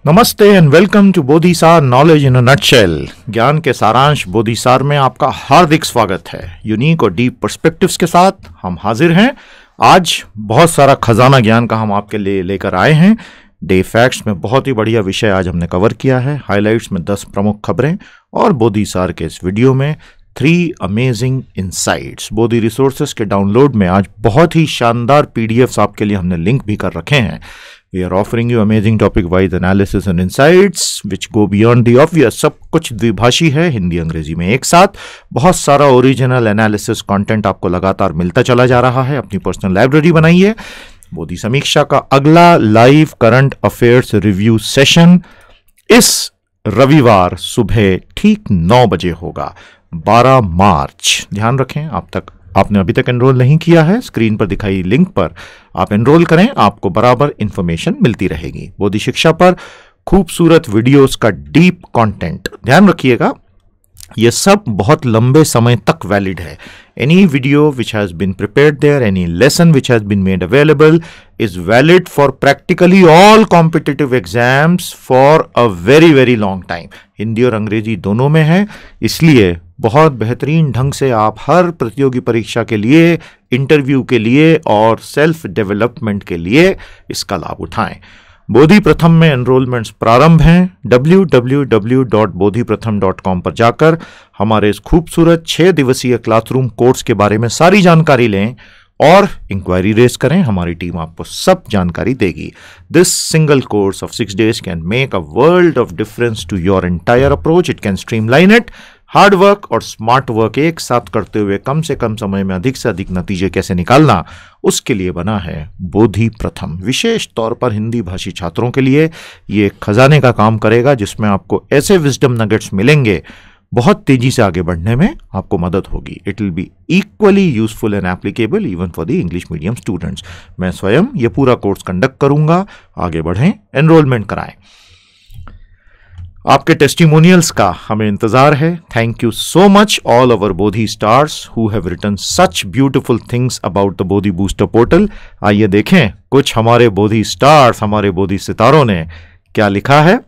नमस्ते and welcome to Bodhisaar knowledge in a nutshell. ज्ञान के सारांश बोधिसार में आपका हार्दिक स्वागत है। यूनिक और डीप पर्सपेक्टिव्स के साथ हम हाजिर हैं। आज बहुत सारा खजाना ज्ञान का हम आपके लिए लेकर आए हैं। डे फैक्ट्स में बहुत ही बढ़िया विषय आज हमने कवर किया है। हाइलाइट्स में 10 प्रमुख खबरें और बोधिसार के इस वीडियो में 3 अमेजिंग इनसाइट्स। बोधि रिसोर्सेस के डाउनलोड में आज बहुत ही शानदार पीडीएफ्स आपके लिए हमने लिंक भी कर रखे हैं। We are offering you amazing topic-wise analysis and insights which go beyond the obvious। सब कुछ द्विभाषी है, हिंदी अंग्रेजी में एक साथ। बहुत सारा ओरिजिनल एनालिसिस कंटेंट आपको लगातार मिलता चला जा रहा है। अपनी पर्सनल लाइब्रेरी बनाइए। बोधि समीक्षा का अगला live current affairs review session इस रविवार सुबह ठीक 9 बजे होगा, 12 मार्च। ध्यान रखें, आपने अभी तक एनरोल नहीं किया है, स्क्रीन पर दिखाई लिंक पर आप एनरोल करें, आपको बराबर इंफॉर्मेशन मिलती रहेगी। बोधि शिक्षा पर खूबसूरत वीडियोस का डीप कंटेंट, ध्यान रखिएगा, ये सब बहुत लंबे समय तक वैलिड है। Any video which has been prepared there, any lesson which has been made available is valid for practically all competitive exams for a very very long time. Hindi और अंग्रेजी दोनों में है, इसलिए बहुत बेहतरीन ढंग से आप हर प्रतियोगी परीक्षा के लिए, इंटरव्यू के लिए और सेल्फ डेवलपमेंट के लिए इसका लाभ उठाएं। बोधि प्रथम में एनरोलमेंट्स प्रारंभ हैं। www.bodhipratham.com पर जाकर हमारे इस खूबसूरत 6 दिवसीय क्लासरूम कोर्स के बारे में सारी जानकारी लें और इंक्वायरी रेज करें। हमारी टीम आपको सब जानकारी देगी। This single course of 6 days can make a world of difference to your entire approach. It can streamline it. Hard work और स्मार्ट वर्क एक साथ करते हुए कम से कम समय में अधिक से अधिक नतीजे कैसे निकालना, उसके लिए बना है बोधि प्रथम। विशेष तौर पर हिंदी भाषी छात्रों के लिए ये खजाने का काम करेगा, जिसमें आपको ऐसे विजडम नगेट्स मिलेंगे, बहुत तेजी से आगे बढ़ने में आपको मदद होगी। It will be equally useful and applicable even for the English medium students. मैं स्वयं ये पूरा कोर्स कंडक्ट करूंगा। आगे बढ़ें, एनरोलमेंट कराएं। आपके टेस्टिमोनियल्स का हमें इंतजार है। Thank you so much all our Bodhi stars who have written such beautiful things about the Bodhi booster portal. आइए देखें कुछ हमारे बोधि स्टार्स, हमारे बोधि सितारों ने क्या लिखा है।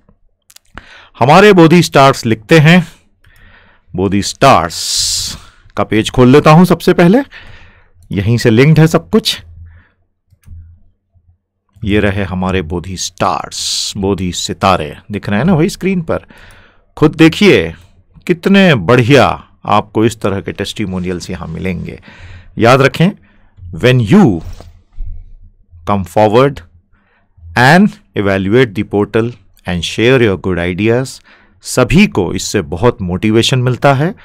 हमारे बोधि स्टार्स लिखते हैं, बोधि स्टार्स का पेज खोल लेता हूं सबसे पहले, यहीं से लिंक्ड है सब कुछ। ये रहे हमारे बोधि स्टार्स, बोधि सितारे, दिख रहे हैं ना वही स्क्रीन पर। खुद देखिए कितने बढ़िया आपको इस तरह के टेस्टिमोनियल्स यहां मिलेंगे। याद रखें, when you come forward and evaluate the portal and share your good ideas, सभी को इससे बहुत मोटिवेशन मिलता है,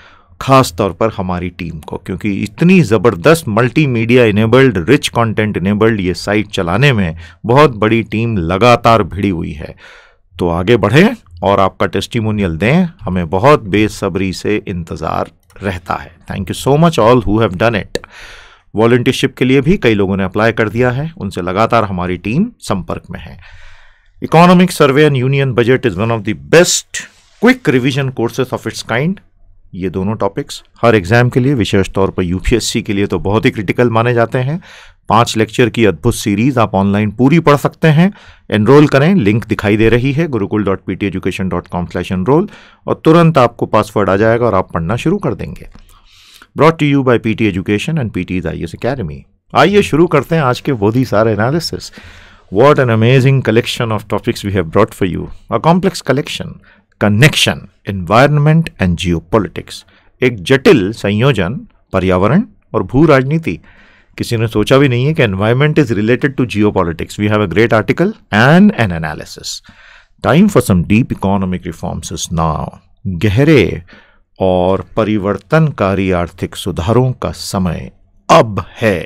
खास तौर पर हमारी टीम को, क्योंकि इतनी ज़बरदस्त multimedia enabled, rich content enabled ये साइट चलाने में बहुत बड़ी टीम लगातार भिड़ी हुई है। तो आगे बढ़ें और आपका टेस्टिमोनियल दें, हमें बहुत बेसब्री से इंतज़ार रहता है। Thank you so much all who have done it. Volunteership के लिए भी कई लोगों ने अप्लाई कर दिया है, उनसे लगातार हमारी टीम संपर्क में है। Economic survey and union budget is one of the best quick revision courses of its kind. ये दोनों टॉपिक्स हर एग्जाम के लिए, विशेष तौर पर यूपीएससी के लिए तो बहुत ही क्रिटिकल माने जाते हैं। 5 लेक्चर की अद्भुत सीरीज आप ऑनलाइन पूरी पढ़ सकते हैं। एनरोल करें, लिंक दिखाई दे रही है gurukul.pteducation.com/enroll, और तुरंत आपको पासवर्ड आ जाएगा और आप पढ़ना शुरू कर देंगे। Brought to you by PT education and PT's IAS academy. आइए शुरू करते हैं आज के Bodhi Saar analysis. What an amazing collection of topics we have brought for you. A complex collection. Connection, environment and geopolitics. एक जटिल संयोजन, पर्यावरण और भू राजनीति। किसी ने सोचा भी नहीं है कि environment is related to geopolitics. We have a great article and an analysis. Time for some deep economic reforms is now. गहरे और परिवर्तनकारी आर्थिक सुधारों का समय अब है।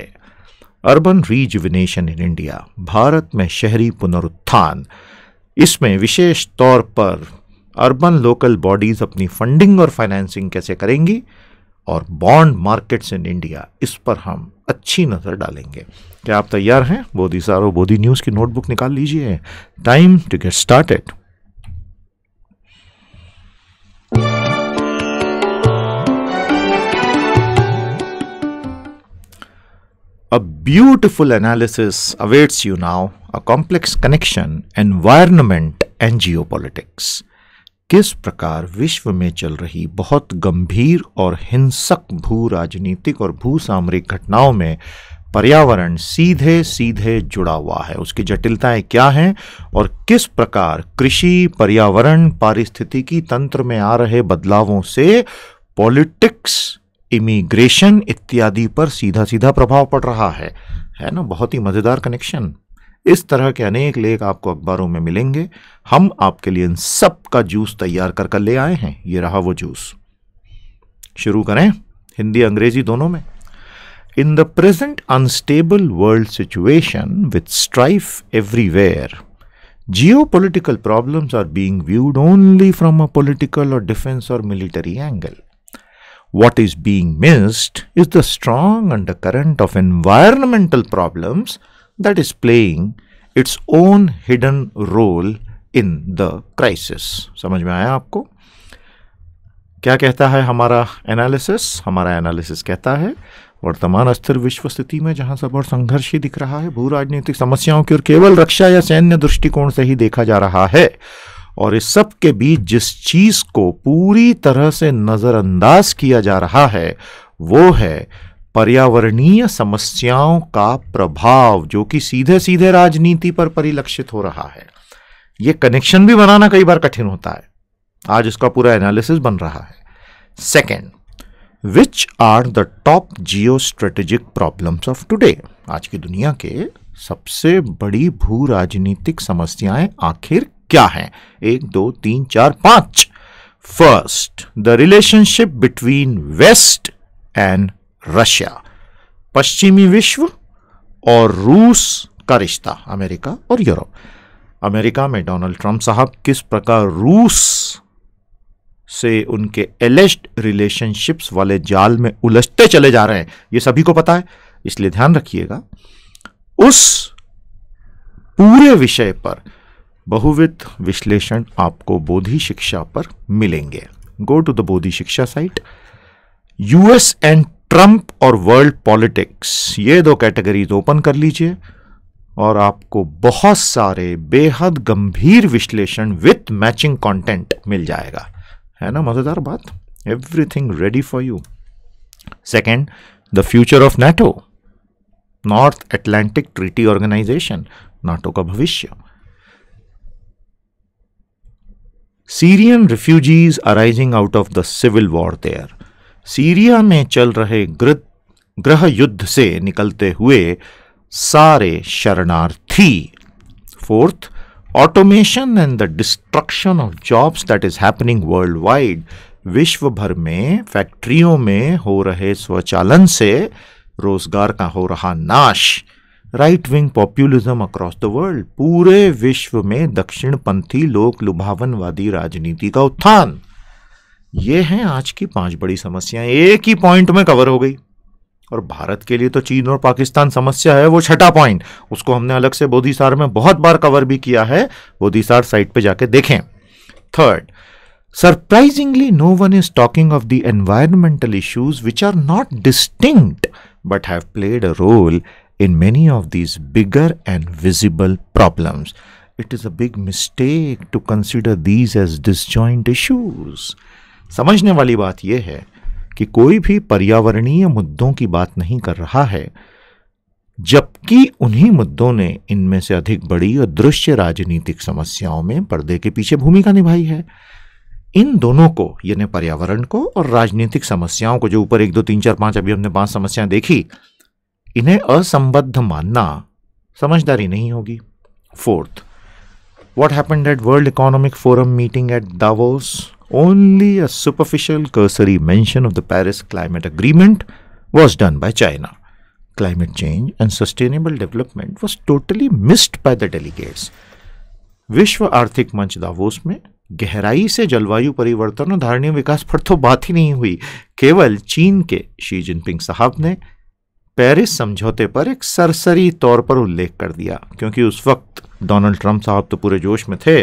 अर्बन रीजुविनेशन इन इंडिया, भारत में शहरी पुनरुत्थान। इसमें विशेष तौर पर अर्बन लोकल बॉडीज अपनी फंडिंग और फाइनेंसिंग कैसे करेंगी, और बॉन्ड मार्केट्स इन इंडिया, इस पर हम अच्छी नजर डालेंगे। क्या आप तैयार हैं? बोधि सारो बोधि न्यूज की नोटबुक निकाल लीजिए। Time to get started. A beautiful analysis awaits you now, a complex connection, environment and geopolitics. किस प्रकार विश्व में चल रही बहुत गंभीर और हिंसक भू राजनीतिक और भू सामरिक घटनाओं में पर्यावरण सीधे सीधे जुड़ा हुआ है, उसकी जटिलताएं क्या हैं और किस प्रकार कृषि, पर्यावरण, पारिस्थितिकी तंत्र में आ रहे बदलावों से पॉलिटिक्स, इमिग्रेशन इत्यादि पर सीधा सीधा प्रभाव पड़ रहा है ना। बहुत ही मजेदार कनेक्शन। इस तरह के अनेक लेख आपको अखबारों में मिलेंगे। हम आपके लिए इन सब का जूस तैयार कर ले आए हैं। ये रहा वो जूस। शुरू करें हिंदी अंग्रेजी दोनों में। In the present unstable world situation with strife everywhere, geopolitical problems are being viewed only from a political or defense or military angle. What is being missed is the strong undercurrent of environmental problems that is playing its own hidden role in the crisis. समझ में आया आपको? क्या कहता है हमारा analysis? हमारा analysis कहता है वर्तमान अस्थिर विश्व स्थिति में जहां सब और संघर्ष ही दिख रहा है, भू राजनीतिक समस्याओं की ओर केवल रक्षा या सैन्य दृष्टिकोण से ही देखा जा रहा है, और इस सब के बीच जिस चीज को पूरी तरह से नजरअंदाज किया जा रहा है वो है पर्यावरणीय समस्याओं का प्रभाव, जो कि सीधे सीधे राजनीति पर परिलक्षित हो रहा है। ये कनेक्शन भी बनाना कई बार कठिन होता है। आज इसका पूरा एनालिसिस बन रहा है। Second, which are the top geo strategic problems of today? आज की दुनिया के सबसे बड़ी भू राजनीतिक समस्याएं आखिर क्या हैं? 1 2 3 4 5। First, the relationship between west and Russia. पश्चिमी विश्व और रूस का रिश्ता, अमेरिका और यूरोप। अमेरिका में डोनाल्ड ट्रंप साहब किस प्रकार रूस से उनके एलिज्ड रिलेशनशिप्स वाले जाल में उलझते चले जा रहे हैं, ये सभी को पता है, इसलिए ध्यान रखिएगा। उस पूरे विषय पर बहुविध विश्लेषण आपको बोधि शिक्षा पर मिलेंगे। गो टू द बोधि शिक्षा साइट। यूएस एंड ट्रंप और वर्ल्ड पॉलिटिक्स, ये 2 कैटेगरीज ओपन कर लीजिए और आपको बहुत सारे बेहद गंभीर विश्लेषण विथ मैचिंग कंटेंट मिल जाएगा। है ना मजेदार बात? Everything ready for you. Second, the future of NATO, North Atlantic Treaty Organization, NATO का भविष्य। Syrian refugees arising out of the civil war there, Syria में चल रहे गृह युद्ध से निकलते हुए सारे शरणार्थी। Fourth, automation and the destruction of jobs that is happening world wide, विश्व भर में फैक्ट्रियों में हो रहे स्वचालन से रोजगार का हो रहा नाश। Right wing populism across the world, पूरे विश्व में दक्षिणपंथी लोक लुभावनवादी राजनीति का उत्थान। ये हैं आज की 5 बड़ी समस्याएं, एक ही पॉइंट में कवर हो गई। और भारत के लिए तो चीन और पाकिस्तान समस्या है, वो 6ठा पॉइंट, उसको हमने अलग से बोधिसार में बहुत बार कवर भी किया है, बोधिसार साइट पे जाके देखें। Third, surprisingly no one is talking of the environmental issues which are not distinct but have played a role in many of these bigger and visible problems. It is a big mistake to consider these as disjoint issues. समझने वाली बात यह है कि कोई भी पर्यावरणीय मुद्दों की बात नहीं कर रहा है, जबकि उन्हीं मुद्दों ने इनमें से अधिक बड़ी और दृश्य राजनीतिक समस्याओं में पर्दे के पीछे भूमिका निभाई है। इन दोनों को, यानी पर्यावरण को और राजनीतिक समस्याओं को, जो ऊपर 1 2 3 4 5 अभी हमने 5 समस्याएं देखी, इन्हें असंबद्ध मानना समझदारी नहीं होगी। Fourth, what happened at world economic forum meeting at Davos? Only a superficial cursory mention of the Paris climate agreement was done by China. Climate change and sustainable development was totally missed by the delegates. विश्व आर्थिक मंच Davos में गहराई से जलवायु परिवर्तन और धारणीय विकास पर तो बात ही नहीं हुई। केवल चीन के शी जिनपिंग साहब ने पेरिस समझौते पर एक सरसरी तौर पर उल्लेख कर दिया, क्योंकि उस वक्त डोनाल्ड ट्रंप साहब तो पूरे जोश में थे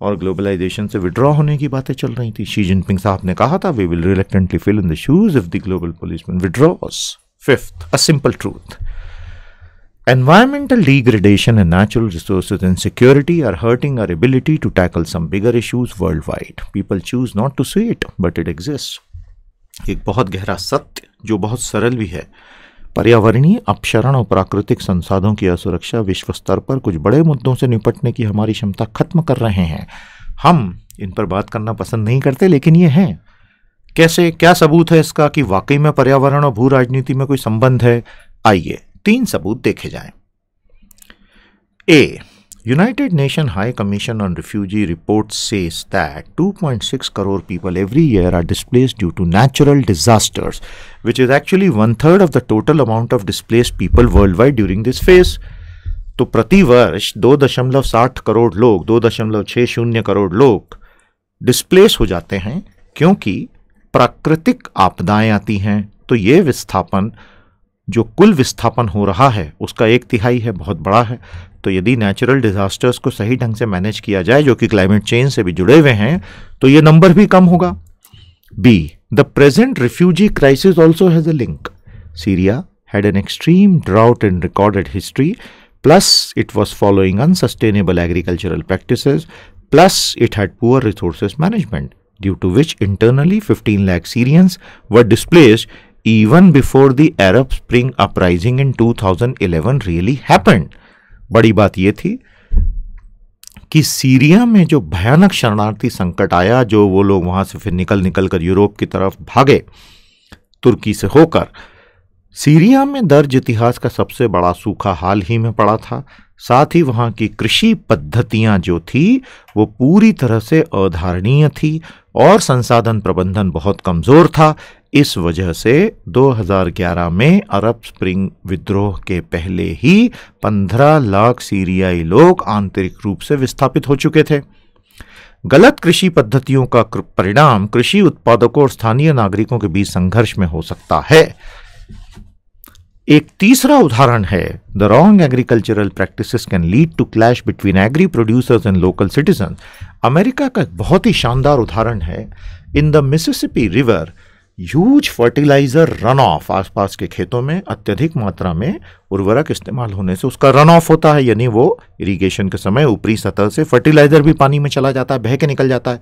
और ग्लोबलाइजेशन से विड्रॉ होने की बातें चल रही थी। शी जिनपिंग साहब ने कहा था, we will reluctantly fill in the shoes if the global policeman withdraws. Fifth, a simple truth, Environmental degradation and natural resources insecurity are hurting our ability to tackle some bigger issues worldwide. People choose not to see it, but it exists. एक बहुत गहरा सत्य जो बहुत सरल भी है, पर्यावरणीय अपक्षरण और प्राकृतिक संसाधनों की असुरक्षा विश्व स्तर पर कुछ बड़े मुद्दों से निपटने की हमारी क्षमता खत्म कर रहे हैं। हम इन पर बात करना पसंद नहीं करते, लेकिन ये है। कैसे, क्या सबूत है इसका कि वाकई में पर्यावरण और भू राजनीति में कोई संबंध है? आइए 3 सबूत देखे जाएं। A. United Nations High Commission on Refugee report says that 2.6 crore people every year are displaced due to natural disasters, which is actually 1/3 of the total amount of displaced people worldwide during this phase. तो प्रति वर्ष 2.60 करोड़ लोग, 2.60 करोड़ लोग displace हो जाते हैं क्योंकि प्राकृतिक आपदाएं आती हैं। तो ये विस्थापन, जो कुल विस्थापन हो रहा है उसका 1/3 है, बहुत बड़ा है। तो यदि नेचुरल डिजास्टर्स को सही ढंग से मैनेज किया जाए, जो कि क्लाइमेट चेंज से भी जुड़े हुए हैं, तो ये नंबर भी कम होगा। B. The present refugee crisis also has a link. Syria had an extreme drought in recorded history, plus it was following unsustainable agricultural practices, plus it had poor resources management, due to which internally 15 lakh Syrians were displaced even before the Arab Spring uprising in 2011 really happened. बड़ी बात यह थी कि Syria में जो भयानक शरणार्थी संकट आया, जो वो लोग वहां से फिर निकल कर यूरोप की तरफ भागे तुर्की से होकर, सीरिया में दर्ज इतिहास का सबसे बड़ा सूखा हाल ही में पड़ा था। साथ ही वहां की कृषि पद्धतियां जो थी वो पूरी तरह से अधारणीय थी और संसाधन प्रबंधन बहुत कमजोर था। इस वजह से 2011 में अरब स्प्रिंग विद्रोह के पहले ही 15 लाख सीरियाई लोग आंतरिक रूप से विस्थापित हो चुके थे। गलत कृषि पद्धतियों का परिणाम कृषि उत्पादकों और स्थानीय नागरिकों के बीच संघर्ष में हो सकता है। एक तीसरा उदाहरण है, the wrong agricultural practices can lead to clash between agri producers and local citizen. America का एक बहुत ही शानदार उदाहरण है। In the Mississippi river huge fertiliser run off, आसपास के खेतों में अत्यधिक मात्रा में उर्वरक इस्तेमाल होने से उसका रन ऑफ होता है, यानी वो इरिगेशन के समय ऊपरी सतह से फर्टिलाइजर भी पानी में चला जाता है, बह के निकल जाता है,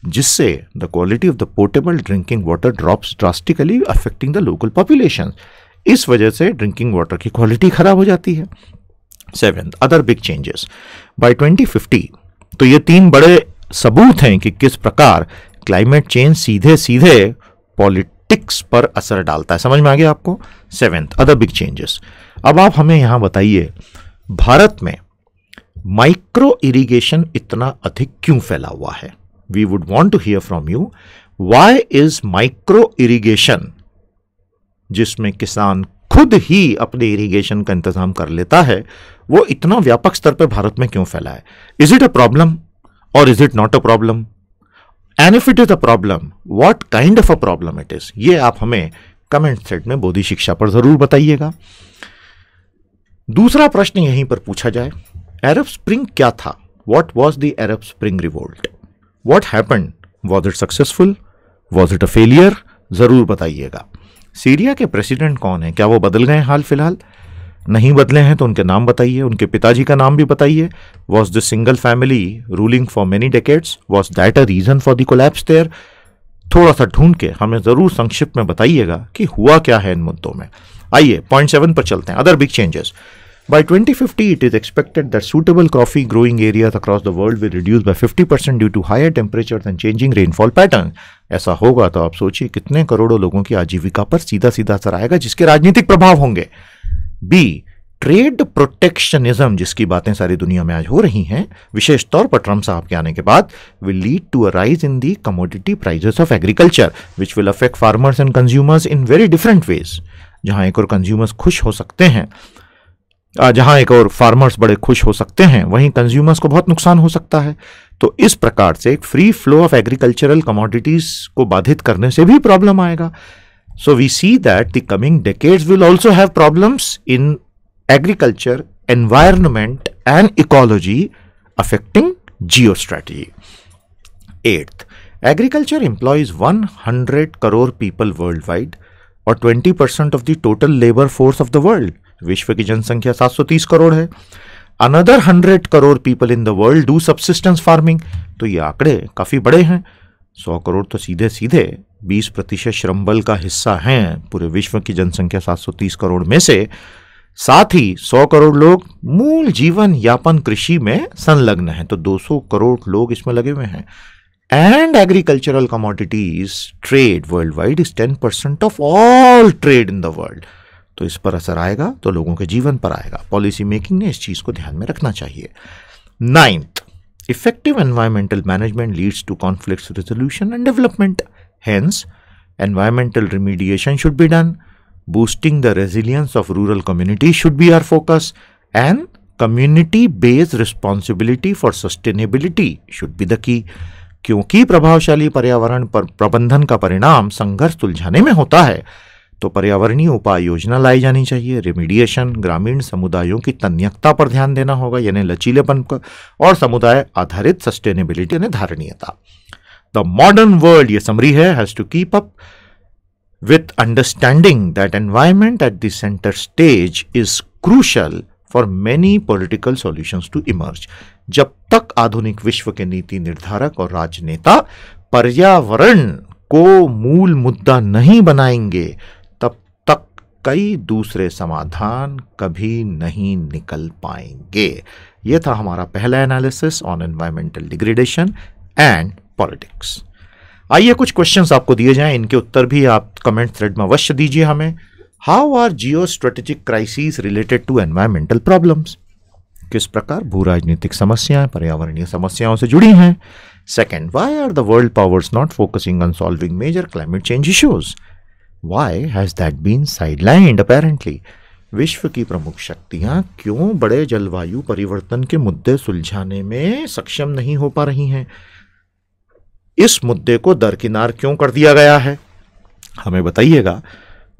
जिससे the quality of the portable drinking water drops drastically affecting the local population. इस वजह से ड्रिंकिंग वाटर की क्वालिटी खराब हो जाती है। 7. Other big changes by 2050। तो ये 3 बड़े सबूत हैं कि किस प्रकार क्लाइमेट चेंज सीधे सीधे पॉलिटिक्स पर असर डालता है। समझ में आ गया आपको? 7. Other big changes. अब आप हमें यहां बताइए, भारत में माइक्रो इरिगेशन इतना अधिक क्यों फैला हुआ है? We would want to hear from you, why is micro irrigation, जिसमें किसान खुद ही अपने इरिगेशन का इंतजाम कर लेता है, वो इतना व्यापक स्तर पर भारत में क्यों फैला है? इज इट अ प्रॉब्लम और is it not a problem? And if it is a problem, what kind of a problem it is? ये आप हमें कमेंट थ्रेड में बोधि शिक्षा पर जरूर बताइएगा। दूसरा प्रश्न यहीं पर पूछा जाए, अरब स्प्रिंग क्या था? What was the Arab spring revolt? What happened? Was it successful? Was it a failure? जरूर बताइएगा। सीरिया के प्रेसिडेंट कौन है? क्या वो बदल गए हाल फिलहाल? नहीं बदले हैं तो उनके नाम बताइए, उनके पिताजी का नाम भी बताइए। Was this single family ruling for many decades? Was that a reason for the collapse there? थोड़ा सा ढूंढ के हमें जरूर संक्षिप्त में बताइएगा कि हुआ क्या है इन मुद्दों में। आइए पॉइंट 7 पर चलते हैं, other big changes. By 2050, it is expected that suitable coffee growing areas across the world will reduce by 50% due to higher temperatures and changing rainfall patterns. ऐसा होगा तो आप सोचिए कितने करोड़ों लोगों की आजीविका पर सीधा सीधा असर आएगा, जिसके राजनीतिक प्रभाव होंगे। बी. ट्रेड प्रोटेक्शनिज्म, जिसकी बातें सारी दुनिया में आज हो रही हैं, विशेष तौर पर ट्रम्प साहब के आने के बाद, will lead to a rise in the commodity prices of agriculture, which will affect farmers and consumers in very different ways. जहां एक और कंज्यूमर्स खुश हो सकते हैं, जहां एक और फार्मर्स बड़े खुश हो सकते हैं, वहीं कंज्यूमर्स को बहुत नुकसान हो सकता है। तो इस प्रकार से एक free flow of agricultural commodities को बाधित करने से भी प्रॉब्लम आएगा। So we see that the coming decades will also have problems in agriculture, environment and ecology affecting geo strategy. 8th, agriculture employs 100 crore people worldwide और 20% of the total labor force of the world. विश्व की जनसंख्या 730 करोड़ है। Another 100 crore people in the world do subsistence farming. तो ये आंकड़े काफी बड़े हैं। 100 करोड़ तो सीधे सीधे 20% श्रम बल का हिस्सा हैं पूरे विश्व की जनसंख्या 730 करोड़ में से। साथ ही 100 करोड़ लोग मूल जीवन यापन कृषि में संलग्न हैं, तो 200 करोड़ लोग इसमें लगे हुए हैं। And agricultural commodities trade world wide is 10% of all trade in the world. तो इस पर असर आएगा तो लोगों के जीवन पर आएगा। पॉलिसी मेकिंग ने इस चीज को ध्यान में रखना चाहिए। 9th, effective environmental management leads to conflicts resolution and development. Hence, environmental remediation should be done. Boosting the resilience of rural communities should be our focus. And community-based responsibility for sustainability should be the key. क्योंकि प्रभावशाली पर्यावरण पर प्रबंधन का परिणाम संघर्ष सुलझाने में होता है, तो पर्यावरणीय उपाय योजना लाई जानी चाहिए। रेमिडिएशन, ग्रामीण समुदायों की तन्यकता पर ध्यान देना होगा, यानी लचीलेपन पर, और समुदाय आधारित सस्टेनेबिलिटी यानी धारणीयता। द मॉडर्न वर्ल्ड, ये समरी है, has to keep up with understanding that environment at the center stage is crucial for many political solutions to emerge. जब तक आधुनिक विश्व के नीति निर्धारक और राजनेता पर्यावरण को मूल मुद्दा नहीं बनाएंगे, तब तक कई दूसरे समाधान कभी नहीं निकल पाएंगे। यह था हमारा पहला analysis on environmental degradation and politics. आइए कुछ क्वेश्चंस आपको दिए जाएं, इनके उत्तर भी आप कमेंट थ्रेड में अवश्य दीजिए हमें। How are geo strategic crisis related to environmental problems? किस प्रकार भू राजनीतिक समस्याएं पर्यावरणीय समस्याओं से जुड़ी हैं? Second, why are the world powers not focusing on solving major climate change issues? Why has that been sidelined apparently? विश्व की प्रमुख शक्तियां क्यों बड़े जलवायु परिवर्तन के मुद्दे सुलझाने में सक्षम नहीं हो पा रही हैं? इस मुद्दे को दरकिनार क्यों कर दिया गया है? हमें बताइएगा।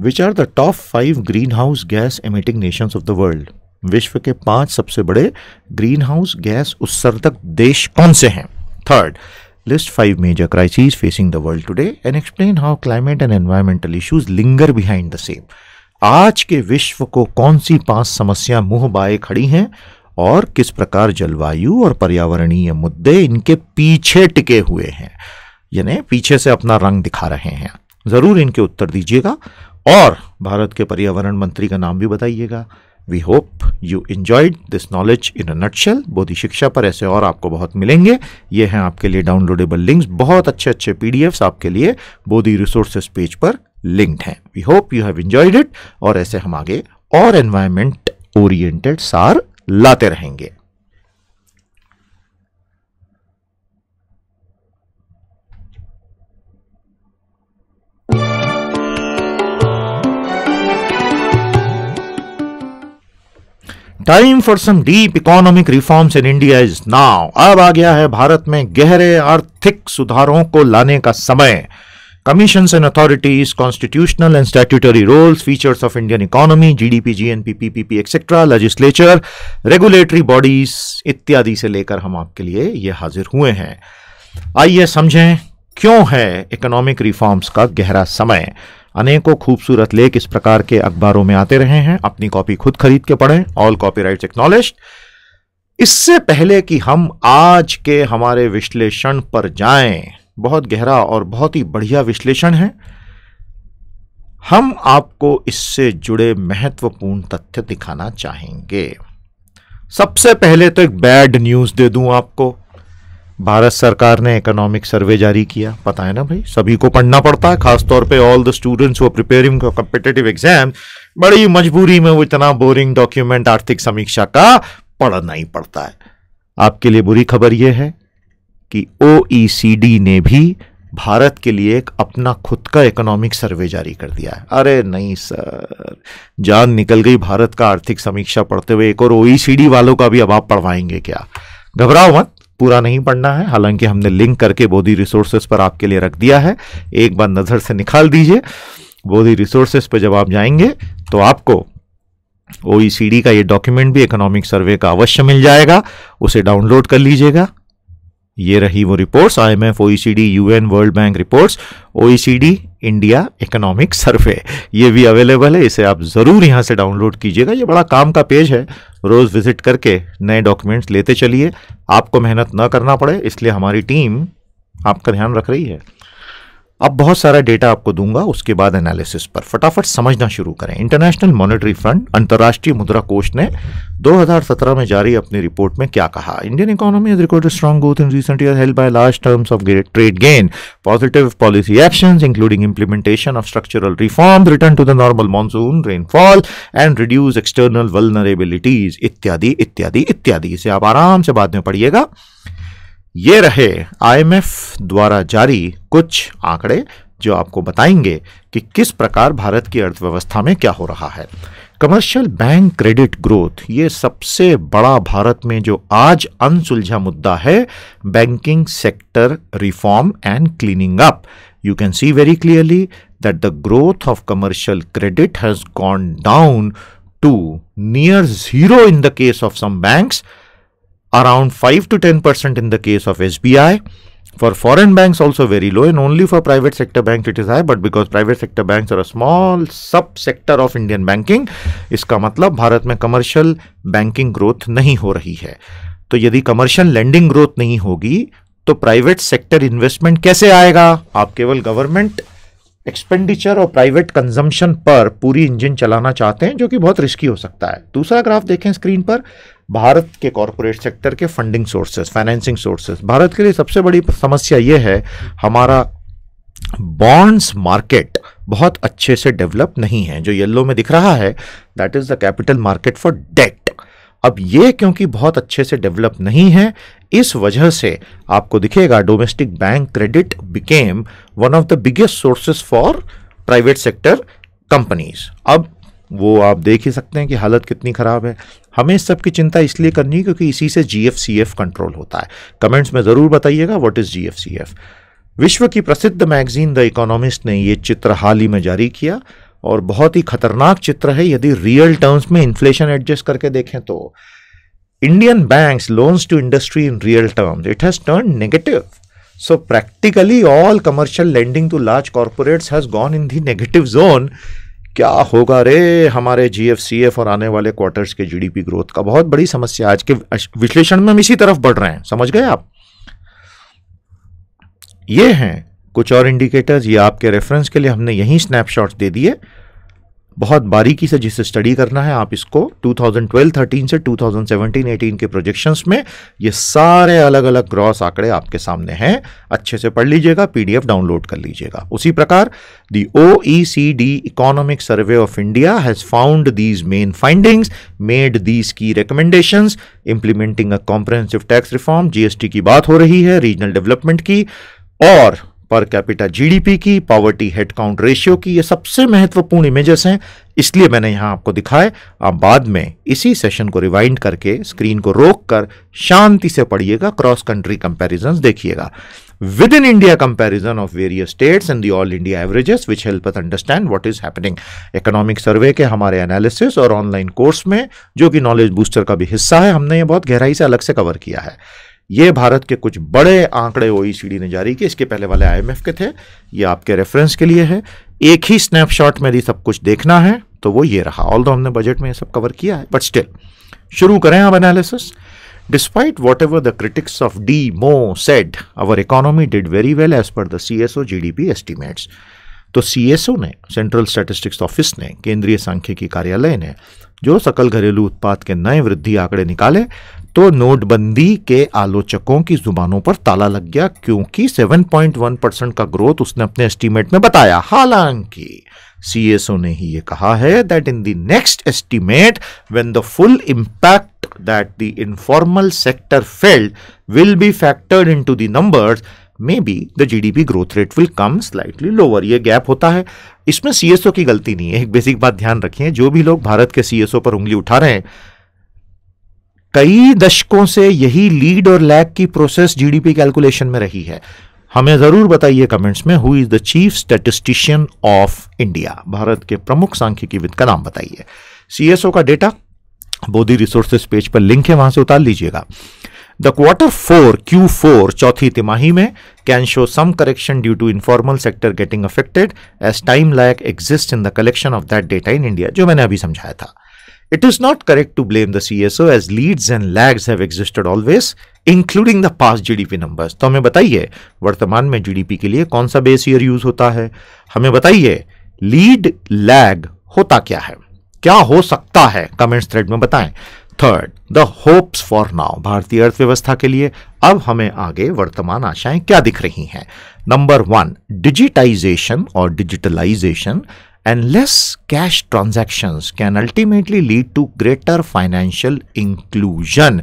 Which are the top 5 greenhouse gas emitting nations of the world? विश्व के 5 सबसे बड़े ग्रीन हाउस गैस उत्सर्जक देश कौन से हैं? Third, list 5 major crisis facing the world today and explain how climate and environmental issues linger behind the same. आज के विश्व को कौन सी 5 समस्या मुंह बाए खड़ी हैं और किस प्रकार जलवायु और पर्यावरणीय मुद्दे इनके पीछे टिके हुए हैं, यानी पीछे से अपना रंग दिखा रहे हैं। जरूर इनके उत्तर दीजिएगा और भारत के पर्यावरण मंत्री का नाम भी बताइएगा। We hope you enjoyed this knowledge in a nutshell. Bodhi Shiksha पर ऐसे और आपको बहुत मिलेंगे। ये हैं आपके लिए डाउनलोडेबल लिंक्स, बहुत अच्छे अच्छे पीडीएफ्स आपके लिए बोधि रिसोर्सेज पेज पर लिंक्ड हैं। We hope you have enjoyed it, और ऐसे हम आगे और एनवायरमेंट ओरिएंटेड सार लाते रहेंगे। Time for some deep economic reforms in India is now. अब आ गया है भारत में गहरे आर्थिक सुधारों को लाने का समय। Commissions and authorities, constitutional and statutory roles, features of Indian economy, GDP, GNP, PPP, etc., legislature, regulatory bodies इत्यादि से लेकर हम आपके लिए ये हाजिर हुए हैं। आइए समझें क्यों है इकोनॉमिक रिफॉर्म्स का गहरा समय। अनेकों खूबसूरत लेख इस प्रकार के अखबारों में आते रहे हैं, अपनी कॉपी खुद खरीद के पढ़ें, ऑल कॉपीराइट्स एक्नॉलेज्ड। इससे पहले कि हम आज के हमारे विश्लेषण पर जाएं, बहुत गहरा और बहुत ही बढ़िया विश्लेषण है, हम आपको इससे जुड़े महत्वपूर्ण तथ्य दिखाना चाहेंगे। सबसे पहले तो एक बैड न्यूज दे दूं आपको। भारत सरकार ने इकोनॉमिक सर्वे जारी किया। पता है ना भाई, सभी को पढ़ना पड़ता है, खासतौर पे all the students who are preparing for competitive exam. बड़ी मजबूरी में वो इतना बोरिंग डॉक्यूमेंट आर्थिक समीक्षा का पढ़ना ही पड़ता है। आपके लिए बुरी खबर यह है कि OECD ने भी भारत के लिए एक अपना खुद का इकोनॉमिक सर्वे जारी कर दिया है। अरे नहीं सर, जान निकल गई भारत का आर्थिक समीक्षा पढ़ते हुए। एक और OECD वालों का भी अब आप पढ़वाएंगे क्या? घबराओ मत, पूरा नहीं पढ़ना है। हालांकि हमने लिंक करके बोधि रिसोर्सेज पर आपके लिए रख दिया है, एक बार नजर से निकाल दीजिए। बोधि रिसोर्सेज पर जब आप जाएंगे तो आपको OECD का ये डॉक्यूमेंट भी इकोनॉमिक सर्वे का अवश्य मिल जाएगा, उसे डाउनलोड कर लीजिएगा। ये रही वो reports, IMF, OECD, UN, world bank reports, OECD India economic survey, ये भी अवेलेबल है। इसे आप ज़रूर यहाँ से डाउनलोड कीजिएगा। ये बड़ा काम का पेज है, रोज़ विजिट करके नए डॉक्यूमेंट्स लेते चलिए, आपको मेहनत ना करना पड़े, इसलिए हमारी टीम आपका ध्यान रख रही है। अब बहुत सारा डेटा आपको दूंगा, उसके बाद एनालिसिस पर फटाफट समझना शुरू करें। इंटरनेशनल मॉनेटरी फंड, अंतर्राष्ट्रीय मुद्रा कोष ने 2017 में जारी अपनी रिपोर्ट में क्या कहा? Indian economy has recorded strong growth in recent year held by large terms of trade gain, positive policy actions including implementation of structural reform, return to the normal monsoon rainfall and reduce external vulnerabilities, इत्यादि इत्यादि इत्यादि। इसे आप आराम से बाद में पढ़िएगा। ये रहे IMF द्वारा जारी कुछ आंकड़े जो आपको बताएंगे कि किस प्रकार भारत की अर्थव्यवस्था में क्या हो रहा है। कमर्शियल बैंक क्रेडिट ग्रोथ, ये सबसे बड़ा भारत में जो आज अनसुलझा मुद्दा है, banking sector reform and cleaning up. You can see very clearly that the growth of commercial credit has gone down to near zero in the case of some banks, around 5 to 10% in the case of SBI. For foreign banks also very low, and only for private sector banks it is high, but because private sector banks are a small subsector of Indian banking, इसका मतलब भारत में commercial banking growth नहीं हो रही है। तो यदि commercial lending growth नहीं होगी तो प्राइवेट सेक्टर इन्वेस्टमेंट कैसे आएगा? आप केवल गवर्नमेंट एक्सपेंडिचर और प्राइवेट कंजम्पशन पर पूरी इंजन चलाना चाहते हैं, जो कि बहुत रिस्की हो सकता है। दूसरा ग्राफ देखें स्क्रीन पर, भारत के कॉरपोरेट सेक्टर के funding sources, financing sources. Bharat के लिए सबसे बड़ी समस्या यह है, हमारा बॉन्ड्स मार्केट बहुत अच्छे से डेवलप नहीं है। जो येलो में दिख रहा है that is the capital market for debt. अब ये क्योंकि बहुत अच्छे से डेवलप नहीं है, इस वजह से आपको दिखेगा domestic bank credit became one of the biggest sources for private sector companies. अब वो आप देख ही सकते हैं कि हालत कितनी खराब है। हमें इस सब की चिंता इसलिए करनी है क्योंकि इसी से GFCF कंट्रोल होता है। कमेंट्स में जरूर बताइएगा व्हाट इज GFCF। विश्व की प्रसिद्ध मैगजीन द इकोनॉमिस्ट ने ये चित्र हाल ही में जारी किया और बहुत ही खतरनाक चित्र है। यदि रियल टर्म्स में इन्फ्लेशन एडजस्ट करके देखें तो Indian banks loans to industry in real terms it has turn negative. So practically all commercial lending to large corporates has gone in the negative zone. क्या होगा रे हमारे GFCF और आने वाले क्वार्टर्स के GDP ग्रोथ का? बहुत बड़ी समस्या। आज के विश्लेषण में हम इसी तरफ बढ़ रहे हैं, समझ गए आप? ये हैं कुछ और इंडिकेटर्स, ये आपके रेफरेंस के लिए हमने यहीं स्नैपशॉट्स दे दिए। बहुत बारीकी से जिसे स्टडी करना है आप इसको 2012-13 से 2017-18 के प्रोजेक्शंस में ये सारे अलग अलग ग्रॉस आंकड़े आपके सामने हैं, अच्छे से पढ़ लीजिएगा, PDF डाउनलोड कर लीजिएगा। उसी प्रकार the OECD economic survey of India has found these main findings, made these key recommendations, implementing a comprehensive tax reform, GST की बात हो रही है, रीजनल डेवलपमेंट की और पर कैपिटा GDP की, पॉवर्टी हेड काउंट रेशियो की। ये सबसे महत्वपूर्ण इमेजेस हैं, इसलिए मैंने यहां आपको दिखाए। आप बाद में इसी सेशन को रिवाइंड करके स्क्रीन को रोक कर शांति से पढ़िएगा, क्रॉस कंट्री कंपैरिजंस देखिएगा, with in India comparison of various states and the all India averages which help us understand what is happening. Economic survey के हमारे एनालिसिस और ऑनलाइन कोर्स में, जो कि नॉलेज बूस्टर का भी हिस्सा है, हमने ये बहुत गहराई से अलग से कवर किया है। ये भारत के कुछ बड़े आंकड़े OECD ने जारी किए, इसके पहले वाले IMF के थे, ये आपके रेफरेंस के लिए है। एक ही स्नैपशॉट में यदि सब कुछ देखना है तो वो ये रहा, ऑल्दो हमने बजट में ये सब कवर किया है, बट स्टिल शुरू करें अब analysis. Despite whatever the critics of DMO said, our economy did very well as per the CSO GDP estimates. तो CSO ने, सेंट्रल स्टैटिस्टिक्स ऑफिस ने, केंद्रीय सांख्यिकी कार्यालय ने जो सकल घरेलू उत्पाद के नए वृद्धि आंकड़े निकाले तो नोटबंदी के आलोचकों की जुबानों पर ताला लग गया, क्योंकि 7.1% का ग्रोथ उसने अपने एस्टीमेट में बताया। हालांकि CSO ने ही ये कहा है that in the next estimate when the full impact that the informal sector failed will be factored into the numbers, may be the GDP growth rate will come slightly lower. ये gap होता है, इसमें CSO की गलती नहीं है। एक basic बात ध्यान रखिए, जो भी लोग भारत के CSO पर उंगली उठा रहे हैं, कई दशकों से यही लीड और लैग की प्रोसेस GDP कैलकुलेशन में रही है। हमें जरूर बताइए कमेंट्स में, who is the chief statistician of India? Bharat के प्रमुख सांख्यिकीविद का नाम बताइए। CSO का डेटा बोधी रिसोर्सेस पेज पर लिंक है, वहां से उतार लीजिएगा। द Q4 Q4 चौथी तिमाही में can show some correction due to informal sector getting affected as time lag exist in the collection of that data in India, जो मैंने अभी समझाया था. It is not correct to blame the CSO as leads and lags have existed always, including the past GDP numbers. तो हमें बताइए वर्तमान में GDP के लिए कौन सा बेस ईयर यूज होता है. हमें बताइए लीड लैग होता क्या है, क्या हो सकता है, कमेंट्स थ्रेड में बताएं. Third, the hopes for now, भारतीय अर्थव्यवस्था के लिए अब हमें आगे वर्तमान आशाएं क्या दिख रही हैं. नंबर 1, डिजिटाइजेशन और digitalisation and less cash transactions can ultimately lead to greater financial inclusion.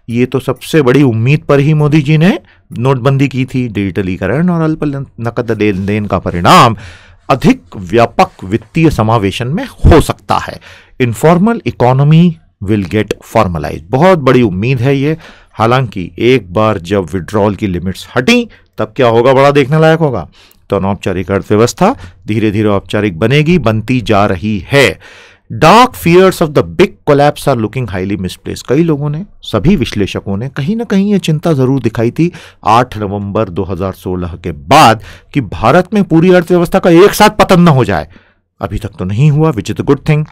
ये तो सबसे बड़ी उम्मीद पर ही मोदी जी ने नोटबंदी की थी. डिजिटलीकरण और अल्प नकद लेन देन का परिणाम अधिक व्यापक वित्तीय समावेशन में हो सकता है. Informal economy will get formalise, बहुत बड़ी उम्मीद है ये. हालांकि एक बार जब विड्रॉल की लिमिट्स हटी तब क्या होगा, बड़ा देखने लायक होगा. तो अनौपचारिक अर्थव्यवस्था धीरे धीरे औपचारिक बनेगी, बनती जा रही है. Dark fears of the big collapse are looking highly misplace. कई लोगों ने, सभी विश्लेषकों ने कहीं ना कहीं ये चिंता जरूर दिखाई थी 8 नवंबर 2016 के बाद कि भारत में पूरी अर्थव्यवस्था का एक साथ पतन न हो जाए. अभी तक तो नहीं हुआ, which is a good thing.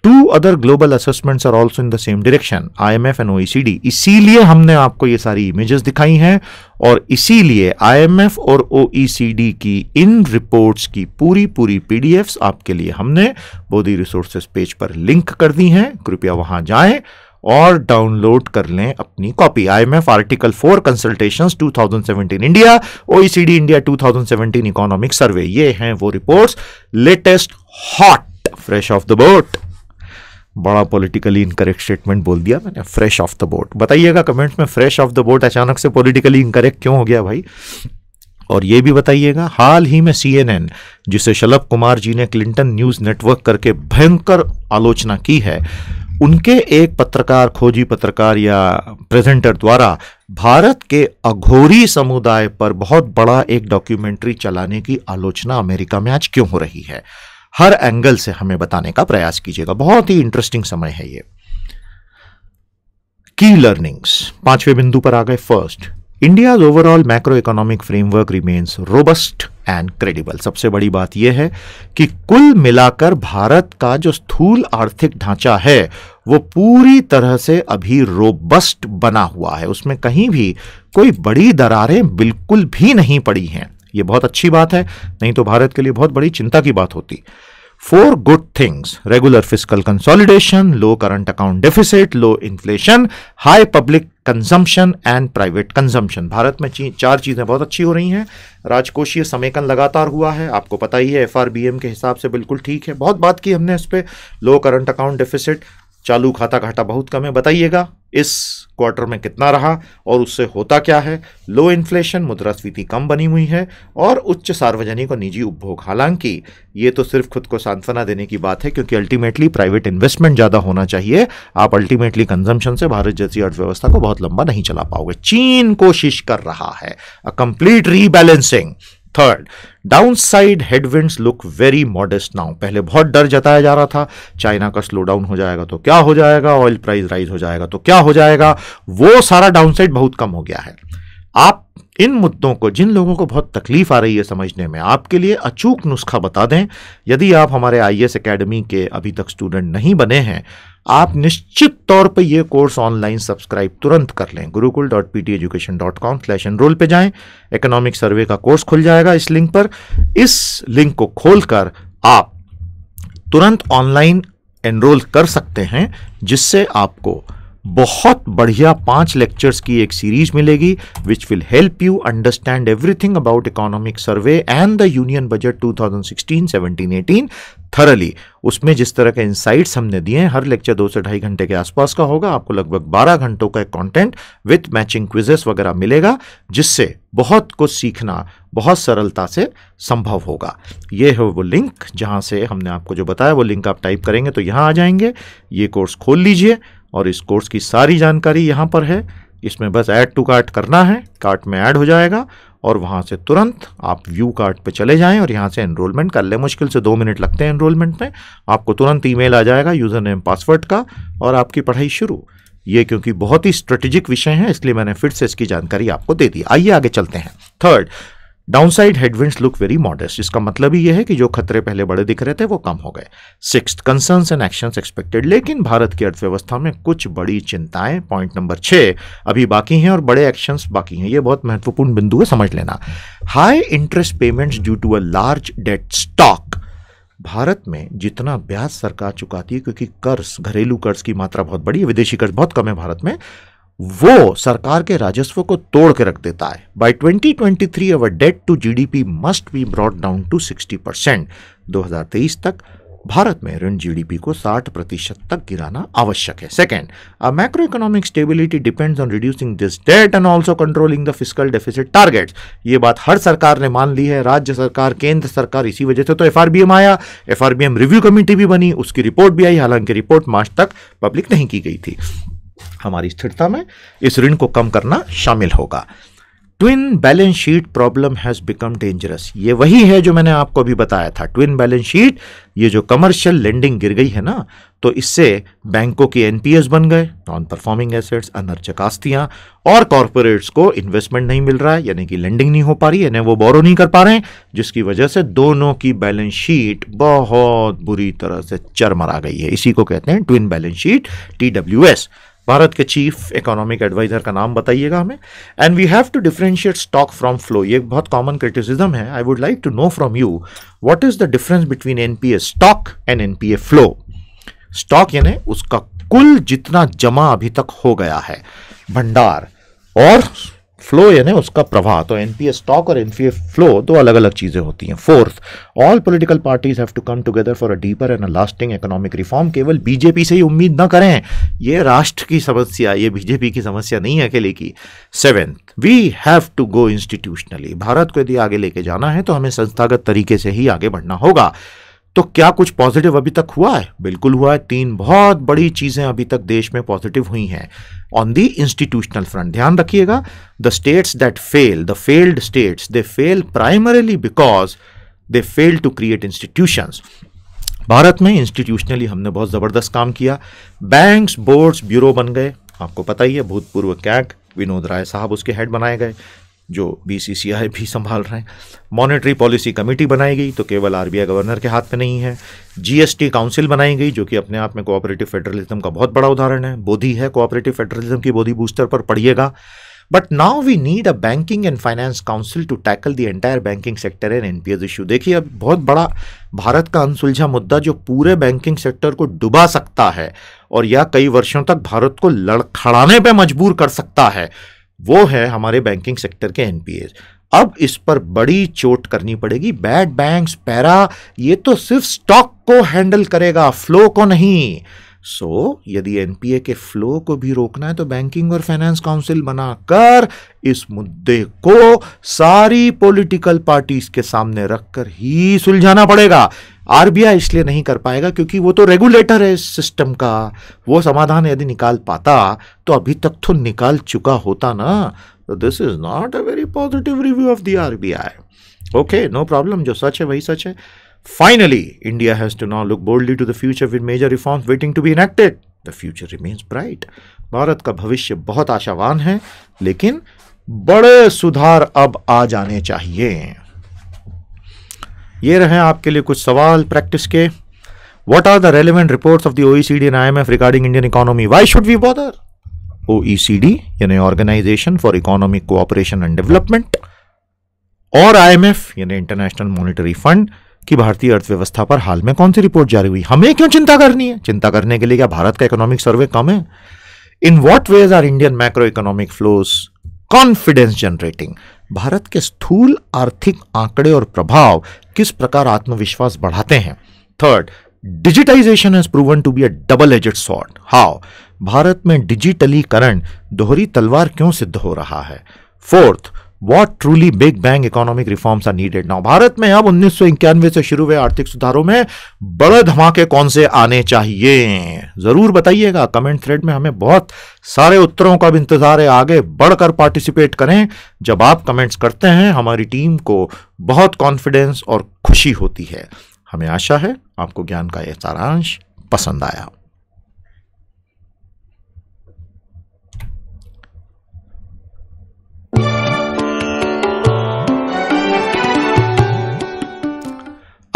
2 other global assessments are also in the same direction, IMF and OECD. इसीलिए हमने आपको ये सारी इमेजेस दिखाई हैं और इसीलिए IMF और OECD की इन रिपोर्ट्स की पूरी PDFs आपके लिए हमने बोधी रिसोर्सेस पेज पर लिंक कर दी हैं. कृपया वहां जाएं और डाउनलोड कर लें अपनी copy. IMF article 4 consultations 2017 India, OECD India 2017 economic survey, ये हैं वो reports. Latest hot, fresh of the boat. बड़ा पॉलिटिकली इनकरेक्ट स्टेटमेंट बोल दिया मैंने, फ्रेश ऑफ द बोट. बताइएगा कमेंट्स में फ्रेश ऑफ द बोट अचानक से पॉलिटिकली इनकरेक्ट क्यों हो गया भाई. और ये भी बताइएगा, हाल ही में CNN, जिसे शलभ कुमार जी ने क्लिंटन न्यूज नेटवर्क करके भयंकर आलोचना की है, उनके एक पत्रकार, खोजी पत्रकार या प्रेजेंटर द्वारा भारत के अघोरी समुदाय पर बहुत बड़ा एक डॉक्यूमेंट्री चलाने की आलोचना अमेरिका में आज क्यों हो रही है. हर एंगल से हमें बताने का प्रयास कीजिएगा. बहुत ही इंटरेस्टिंग समय है ये. की लर्निंग्स 5वें बिंदु पर आ गए. First, India's overall macro economic framework remains robust and credible. सबसे बड़ी बात यह है कि कुल मिलाकर भारत का जो स्थूल आर्थिक ढांचा है वो पूरी तरह से अभी रोबस्ट बना हुआ है. उसमें कहीं भी कोई बड़ी दरारें बिल्कुल भी नहीं पड़ी हैं. ये बहुत अच्छी बात है, नहीं तो भारत के लिए बहुत बड़ी चिंता की बात होती. 4 good things, regular fiscal consolidation, low current account deficit, low inflation, high public consumption and private consumption. Bharat में 4 चीजें बहुत अच्छी हो रही हैं. राजकोषीय समेकन लगातार हुआ है, आपको पता ही है, FRBM के हिसाब से बिल्कुल ठीक है. बहुत बात की हमने इस पे. लो करंट अकाउंट डेफिसिट, चालू खाता घाटा बहुत कम है. बताइएगा इस क्वार्टर में कितना रहा और उससे होता क्या है. लो इन्फ्लेशन, मुद्रास्फीति कम बनी हुई है और उच्च सार्वजनिक और निजी उपभोग. हालांकि ये तो सिर्फ खुद को सांत्वना देने की बात है, क्योंकि अल्टीमेटली प्राइवेट इन्वेस्टमेंट ज्यादा होना चाहिए. आप अल्टीमेटली कंजम्पशन से भारत जैसी अर्थव्यवस्था को बहुत लंबा नहीं चला पाओगे. चीन कोशिश कर रहा है a complete rebalancing. Third, downside headwinds look very modest now. पहले बहुत डर जताया जा रहा था, चाइना का स्लो डाउन हो जाएगा तो क्या हो जाएगा, ऑयल प्राइस राइज हो जाएगा तो क्या हो जाएगा. वो सारा डाउनसाइड बहुत कम हो गया है. आप इन मुद्दों को, जिन लोगों को बहुत तकलीफ आ रही है समझने में, आपके लिए अचूक नुस्खा बता दें. यदि आप हमारे IAS एकेडमी के अभी तक स्टूडेंट नहीं बने हैं, आप निश्चित तौर पे ये कोर्स ऑनलाइन सब्सक्राइब तुरंत कर लें. gurukul.pteducation.com/enroll पे जाएं, इकोनॉमिक सर्वे का कोर्स खुल जाएगा इस लिंक पर. इस लिंक को खोलकर आप तुरंत ऑनलाइन एनरोल कर सकते हैं, जिससे आपको बहुत बढ़िया 5 लेक्चर्स की एक सीरीज मिलेगी which will help you understand everything about economic survey and the union budget 2016, 17, 18 thoroughly. उसमें जिस तरह के इंसाइट्स हमने दिए हैं, हर लेक्चर 2 से 2.5 घंटे के आसपास का होगा. आपको लगभग 12 घंटों का कंटेंट विथ मैचिंग क्विजेस वगैरह मिलेगा, जिससे बहुत कुछ सीखना बहुत सरलता से संभव होगा. ये है वो लिंक जहां से हमने आपको जो बताया, वो लिंक आप टाइप करेंगे तो यहां आ जाएंगे. ये कोर्स खोल लीजिए और इस कोर्स की सारी जानकारी यहां पर है. इसमें बस ऐड टू कार्ट करना है, कार्ट में ऐड हो जाएगा और वहां से तुरंत आप व्यू कार्ट पे चले जाएं और यहां से एनरोलमेंट कर लें. मुश्किल से 2 मिनट लगते हैं एनरोलमेंट में. आपको तुरंत ईमेल आ जाएगा यूजर नेम पासवर्ड का और आपकी पढ़ाई शुरू. ये क्योंकि बहुत ही स्ट्रेटेजिक विषय है इसलिए मैंने फिर से इसकी जानकारी आपको दे दी। आइए आगे चलते हैं। Third, downside headwinds look very modest. इसका मतलब ही यह है कि जो खतरे पहले बड़े दिख रहे थे वो कम हो गए। Sixth, concerns and actions expected. लेकिन भारत की अर्थव्यवस्था में कुछ बड़ी चिंताएं, पॉइंट नंबर 6, अभी बाकी हैं और बड़े एक्शंस बाकी हैं। ये बहुत महत्वपूर्ण बिंदु है, समझ लेना। High interest payments due to a large debt stock. भारत में जितना ब्याज सरकार चुकाती है, क्योंकि कर्ज, घरेलू कर्ज की मात्रा बहुत बड़ी है, विदेशी कर्ज बहुत कम है भारत में, वो सरकार के राजस्व को तोड़ के रख देता है। By 2023 our debt to GDP must be brought down to 60%। 2023 तक भारत में ऋण जीडीपी को 60% तक गिराना आवश्यक है। Second, a macroeconomic stability depends on reducing this debt and also controlling the fiscal deficit targets. ये बात हर सरकार ने मान ली है, राज्य सरकार, केंद्र सरकार। इसी वजह से तो एफआरबीएम आया, एफआरबीएम रिव्यू कमेटी भी बनी, उसकी रिपोर्ट भी आई, हालांकि रिपोर्ट मार्च तक पब्लिक नहीं की गई थी। हमारी स्थिरता में इस ऋण को कम करना शामिल होगा। Twin balance sheet problem has become dangerous. ये वही है जो मैंने आपको अभी बताया था। ट्विन बैलेंस शीट, ये जो कमर्शियल लेंडिंग गिर गई है ना, तो इससे बैंकों की एनपीएस बन गए, नॉन परफॉर्मिंग एसेट्स, अनर्चक आस्तियां, और कॉर्पोरेट्स को इन्वेस्टमेंट नहीं मिल रहा है, यानी कि लेंडिंग नहीं हो पा रही है, यानी वो बोरो नहीं कर पा रहे हैं, जिसकी वजह से दोनों की बैलेंस शीट बहुत बुरी तरह से चरमरा गई है। इसी को कहते हैं ट्विन बैलेंस शीट, TWS। भारत के चीफ इकोनॉमिक एडवाइजर का नाम बताइएगा हमें। And we have to differentiate stock from flow. ये बहुत कॉमन क्रिटिसिज्म है। I would like to know from you what is the difference between NPA stock and NPA flow. Stock यानी उसका कुल जितना जमा अभी तक हो गया है, भंडार, और फ्लो यानी उसका प्रवाह। तो एनपीए स्टॉक और एनपीए फ्लो दो अलग अलग चीजें होती हैं। Fourth, all political parties have to come together for a deeper and a lasting economic reform. केवल बीजेपी से ही उम्मीद न करें, ये राष्ट्र की समस्या, ये बीजेपी की समस्या नहीं है अकेले की। Seventh, we have to go institutionally. भारत को यदि आगे लेके जाना है तो हमें संस्थागत तरीके से ही आगे बढ़ना होगा। तो क्या कुछ पॉजिटिव अभी तक हुआ है? बिल्कुल हुआ है। 3 बहुत बड़ी चीजें अभी तक देश में पॉजिटिव हुई हैं ऑन दी इंस्टीट्यूशनल फ्रंट। ध्यान रखिएगा, the states that fail, the failed states, they fail primarily because they fail to create institutions. भारत में इंस्टीट्यूशनली हमने बहुत जबरदस्त काम किया। बैंक्स, बोर्ड्स, ब्यूरो बन गए, आपको पता ही है। भूतपूर्व कैग विनोद राय साहब उसके हेड बनाए गए, जो बीसीसीआई भी संभाल रहे हैं। मॉनेटरी पॉलिसी कमेटी बनाई गई, तो केवल आरबीआई गवर्नर के हाथ में नहीं है। जीएसटी काउंसिल बनाई गई, जो कि अपने आप में कोऑपरेटिव फेडरलिज्म का बहुत बड़ा उदाहरण है। बोधी है कोऑपरेटिव फेडरलिज्म की, बोधी बूस्टर पर पढ़िएगा। But now we need a banking and finance council to tackle the entire banking sector and NPAs issue. देखिए, अब बहुत बड़ा भारत का अनसुलझा मुद्दा जो पूरे बैंकिंग सेक्टर को डुबा सकता है और या कई वर्षों तक भारत को लड़खड़ाने पे मजबूर कर सकता है, वो है हमारे बैंकिंग सेक्टर के एनपीएस। अब इस पर बड़ी चोट करनी पड़ेगी। बैड बैंक्स, पैरा, ये तो सिर्फ स्टॉक को हैंडल करेगा, फ्लो को नहीं। सो यदि एनपीए के फ्लो को भी रोकना है तो बैंकिंग और फाइनेंस काउंसिल बनाकर इस मुद्दे को सारी पॉलिटिकल पार्टीज के सामने रखकर ही सुलझाना पड़ेगा। आरबीआई इसलिए नहीं कर पाएगा क्योंकि वो तो रेगुलेटर है इस सिस्टम का। वो समाधान यदि निकाल पाता तो अभी तक तो निकाल चुका होता ना। तो this is not a very positive review of the RBI. Okay, no problem, जो सच है वही सच है। Finally, India has to now look boldly to the future with major reforms waiting to be enacted. The future remains bright. Bharat का भविष्य बहुत आशावान है, लेकिन बड़े सुधार अब आ जाने चाहिए। ये रहे आपके लिए कुछ सवाल प्रैक्टिस के। What are the relevant reports of the OECD and IMF regarding Indian economy? Why should we bother? OECD यानी Organization for Economic Cooperation and Development, और IMF यानी इंटरनेशनल मॉनेटरी फंड कि भारतीय अर्थव्यवस्था पर हाल में कौन सी रिपोर्ट जारी हुई। हमें क्यों चिंता करनी है? चिंता करने के लिए क्या भारत का इकोनॉमिक सर्वे कम है? In what ways are Indian macroeconomic flows confidence generating? भारत के स्थूल आर्थिक आंकड़े और प्रभाव किस प्रकार आत्मविश्वास बढ़ाते हैं? Third, digitisation has proven to be a double edged sword. How? भारत में डिजिटलीकरण दोहरी तलवार क्यों सिद्ध हो रहा है? Fourth, What truly big bang economic reforms are needed now? भारत में अब 1991 से शुरू हुए आर्थिक सुधारों में बड़े धमाके कौन से आने चाहिए? जरूर बताइएगा कमेंट थ्रेड में। हमें बहुत सारे उत्तरों का भी इंतजार है। आगे बढ़कर पार्टिसिपेट करें। जब आप कमेंट्स करते हैं हमारी टीम को बहुत कॉन्फिडेंस और खुशी होती है। हमें आशा है आपको ज्ञान का यह सारांश पसंद आया।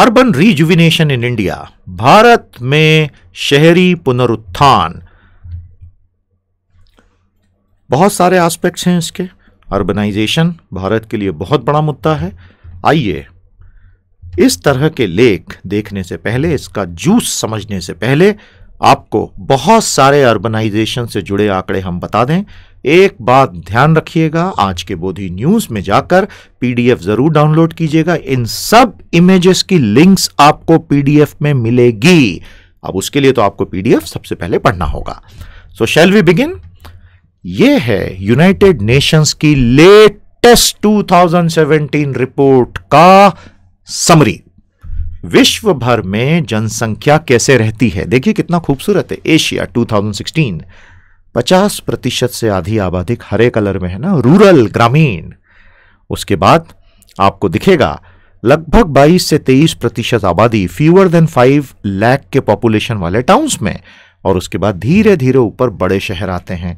अर्बन रिजुविनेशन इन इंडिया, भारत में शहरी पुनरुत्थान। बहुत सारे एस्पेक्ट्स हैं इसके। अर्बनाइजेशन भारत के लिए बहुत बड़ा मुद्दा है। आइए, इस तरह के लेख देखने से पहले, इसका जूस समझने से पहले आपको बहुत सारे अर्बनाइजेशन से जुड़े आंकड़े हम बता दें। एक बात ध्यान रखिएगा, आज के बोधी न्यूज में जाकर पीडीएफ जरूर डाउनलोड कीजिएगा। इन सब इमेजेस की लिंक्स आपको पीडीएफ में मिलेगी। अब उसके लिए तो आपको पीडीएफ सबसे पहले पढ़ना होगा। सो शैल वी बिगिन। ये है यूनाइटेड नेशंस की लेटेस्ट 2017 रिपोर्ट का समरी। विश्व भर में जनसंख्या कैसे रहती है, देखिए कितना खूबसूरत है। एशिया 2016, 50% से आधी आबादी हरे कलर में है ना, रूरल, ग्रामीण। उसके बाद आपको दिखेगा लगभग 22 से 23% आबादी फ्यूअर देन 5 लाख के पॉपुलेशन वाले टाउन्स में। और उसके बाद धीरे धीरे ऊपर बड़े शहर आते हैं।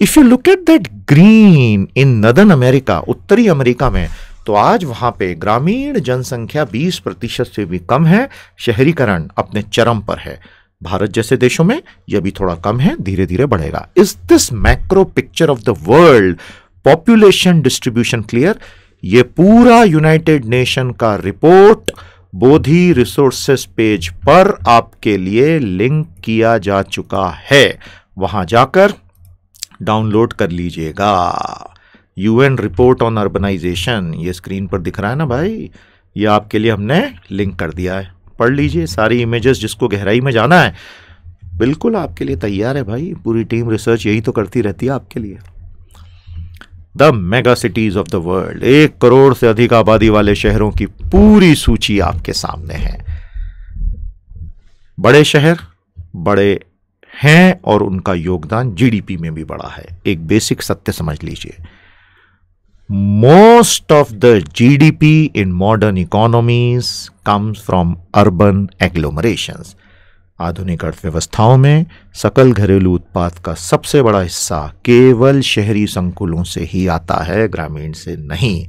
If you look at that green in northern America, उत्तरी अमेरिका में, तो आज वहां पे ग्रामीण जनसंख्या 20% से भी कम है। शहरीकरण अपने चरम पर है। भारत जैसे देशों में यह भी थोड़ा कम है, धीरे धीरे बढ़ेगा। Is this macro picture of the world population distribution clear? ये पूरा यूनाइटेड नेशन का रिपोर्ट बोधी रिसोर्सेस पेज पर आपके लिए लिंक किया जा चुका है, वहां जाकर डाउनलोड कर लीजिएगा। यूएन रिपोर्ट ऑन अर्बनाइजेशन, ये स्क्रीन पर दिख रहा है ना भाई, ये आपके लिए हमने लिंक कर दिया है। पढ़ लीजिए सारी इमेजेस, जिसको गहराई में जाना है बिल्कुल आपके लिए तैयार है भाई। पूरी टीम रिसर्च यही तो करती रहती है आपके लिए। The mega cities of the world, 1 crore से अधिक आबादी वाले शहरों की पूरी सूची आपके सामने है। बड़े शहर बड़े हैं और उनका योगदान जीडीपी में भी बड़ा है। एक बेसिक सत्य समझ लीजिए, most of the GDP in modern economies comes from urban agglomerations. आधुनिक अर्थव्यवस्थाओं में सकल घरेलू उत्पाद का सबसे बड़ा हिस्सा केवल शहरी संकुलों से ही आता है, ग्रामीण से नहीं।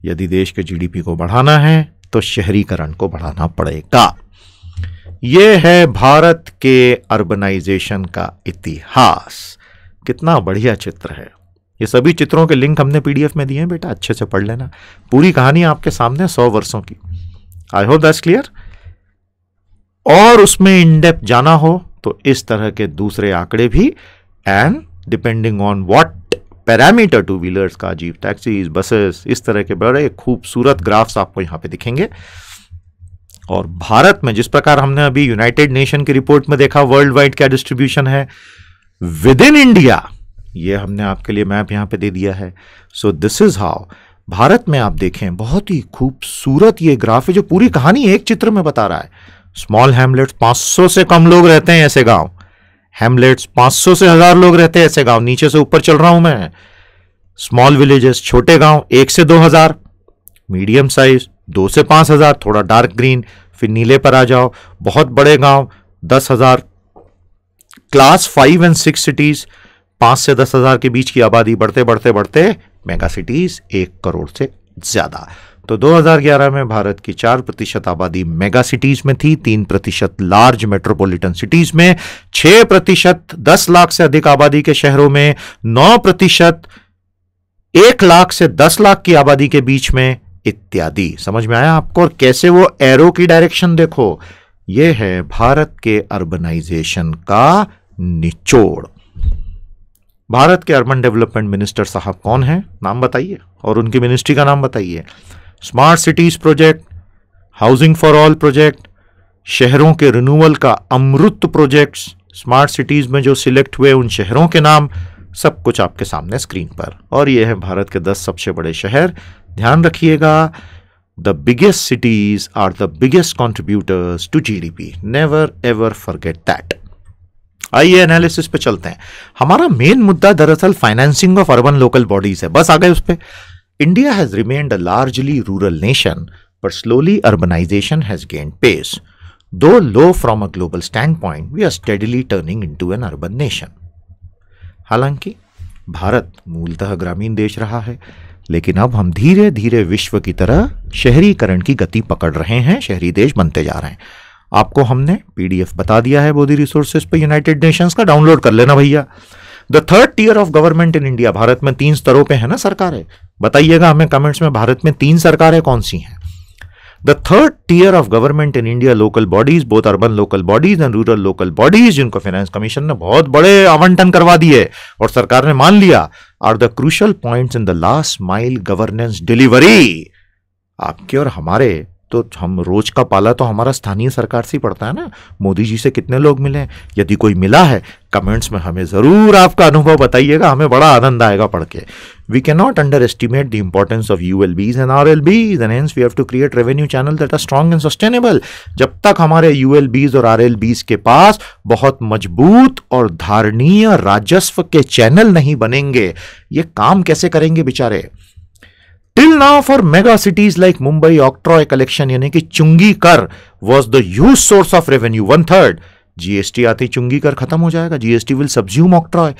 यदि देश के जीडीपी को बढ़ाना है तो शहरीकरण को बढ़ाना पड़ेगा। यह है भारत के अर्बनाइजेशन का इतिहास। कितना बढ़िया चित्र है। ये सभी चित्रों के लिंक हमने पीडीएफ में दिए हैं बेटा, अच्छे से पढ़ लेना। पूरी कहानी आपके सामने 100 वर्षों की। I hope that's clear. और उसमें इन डेप्थ जाना हो तो इस तरह के दूसरे आंकड़े भी, and depending on what parameter, two wheelers का, जीप टैक्सीज, बसेस, इस तरह के बड़े खूबसूरत ग्राफ्स आपको यहां पे दिखेंगे। और भारत में जिस प्रकार हमने अभी यूनाइटेड नेशन की रिपोर्ट में देखा वर्ल्ड वाइड क्या डिस्ट्रीब्यूशन है, विद इन इंडिया ये हमने आपके लिए मैप यहां पे दे दिया है। सो दिस इज हाउ भारत में आप देखें, बहुत ही खूबसूरत ये ग्राफ है जो पूरी कहानी एक चित्र में बता रहा है। स्मॉल हैमलेट्स, 500 से कम लोग रहते हैं ऐसे गांव। हैमलेट्स, 500 से 1000 लोग रहते हैं ऐसे गांव। नीचे से ऊपर चल रहा हूं मैं। स्मॉल विलेजेस, छोटे गांव 1 से 2000, मीडियम साइज 2 से 5000, थोड़ा डार्क ग्रीन। फिर नीले पर आ जाओ, बहुत बड़े गांव 10,000। क्लास 5 एंड 6 सिटीज, 5 से 10,000 के बीच की आबादी, बढ़ते बढ़ते बढ़ते मेगा सिटीज 1 करोड़ से ज्यादा। तो 2011 में भारत की 4% आबादी मेगा सिटीज में थी, 3% लार्ज मेट्रोपॉलिटन सिटीज में, 6% 10 लाख से अधिक आबादी के शहरों में, 9% 1 लाख से 10 लाख की आबादी के बीच में, इत्यादि। समझ में आया आपको? और कैसे वो एरो की डायरेक्शन देखो, ये है भारत के अर्बनाइजेशन का निचोड़। भारत के अर्बन डेवलपमेंट मिनिस्टर साहब कौन है, नाम बताइए, और उनकी मिनिस्ट्री का नाम बताइए। Smart cities project, housing for all project, शहरों के रिन्यूअल का अमृत प्रोजेक्ट्स, स्मार्ट सिटीज में जो सिलेक्ट हुए उन शहरों के नाम, सब कुछ आपके सामने स्क्रीन पर। और ये है भारत के 10 सबसे बड़े शहर। ध्यान रखिएगा, the biggest cities are the biggest contributors to GDP, never ever forget that. आइए एनालिसिस पे चलते हैं। हमारा मेन मुद्दा दरअसल financing of urban local bodies है। बस आ गए उस पे। India has remained a largely rural nation, but slowly urbanization has gained pace. Though low from a global standpoint, we are steadily turning into an urban nation. हालांकि भारत मूलतः ग्रामीण देश रहा है, लेकिन अब हम धीरे धीरे विश्व की तरह शहरीकरण की गति पकड़ रहे हैं, शहरी देश बनते जा रहे हैं। आपको हमने पीडीएफ बता दिया है बोधी रिसोर्सेज पे यूनाइटेड नेशंस का, डाउनलोड कर लेना भैया। The third tier of government in India, भारत में 3 स्तरों पे है ना सरकारें, बताइएगा हमें कमेंट्स में भारत में 3 सरकारें कौन सी हैं। The third tier of government in India, local bodies, both urban local bodies and rural local bodies, जिनको फाइनेंस कमीशन ने बहुत बड़े आवंटन करवा दिए और सरकार ने मान लिया, are the crucial points in the last mile governance delivery. आपके और हमारे तो, हम रोज का पाला तो हमारा स्थानीय सरकार से ही पड़ता है ना। मोदी जी से कितने लोग मिले, यदि कोई मिला है कमेंट्स में हमें जरूर आपका अनुभव बताइएगा, हमें बड़ा आनंद आएगा पढ़ के। We can not underestimate the importance of ULBs and RLBs and hence we have to create revenue channel that are strong and sustainable. जब तक हमारे यूएलबीज और आरएलबीज के पास बहुत मजबूत और धारणीय राजस्व के चैनल नहीं बनेंगे, ये काम कैसे करेंगे बेचारे। Till now for mega cities like Mumbai, octroi collection यानी कि चुंगी कर was the huge source of revenue, 1/3। GST आते चुंगी कर खत्म हो जाएगा, जीएसटी will subsume octroi।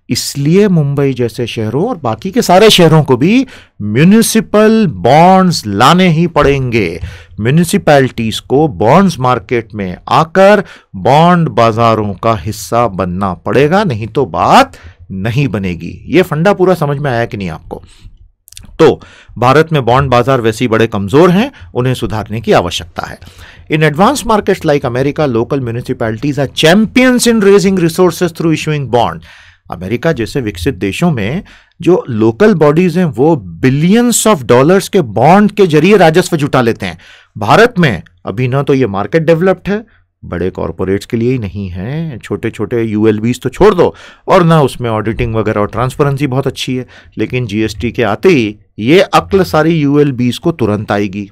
इसलिए मुंबई जैसे शहरों और बाकी के सारे शहरों को भी म्यूनिसिपल बॉन्ड्स लाने ही पड़ेंगे। म्यूनिसिपैलिटीज को बॉन्ड्स मार्केट में आकर बॉन्ड बाजारों का हिस्सा बनना पड़ेगा, नहीं तो बात नहीं बनेगी। यह फंडा पूरा समझ में आया कि नहीं आपको। तो भारत में बॉन्ड बाजार वैसे ही बड़े कमजोर हैं, उन्हें सुधारने की आवश्यकता है। In advance markets like America, local municipalities are champions in raising resources through issuing bond. अमेरिका जैसे विकसित देशों में जो लोकल बॉडीज हैं वो बिलियंस ऑफ डॉलर्स के बॉन्ड के जरिए राजस्व जुटा लेते हैं। भारत में अभी ना तो ये मार्केट डेवलप्ड है, बड़े कॉरपोरेट्स के लिए ही नहीं है, छोटे छोटे यूएलबीज तो छोड़ दो, और ना उसमें ऑडिटिंग वगैरह और ट्रांसपेरेंसी बहुत अच्छी है। लेकिन जीएसटी के आते ही ये अक्ल सारी यूएलबीज को तुरंत आएगी।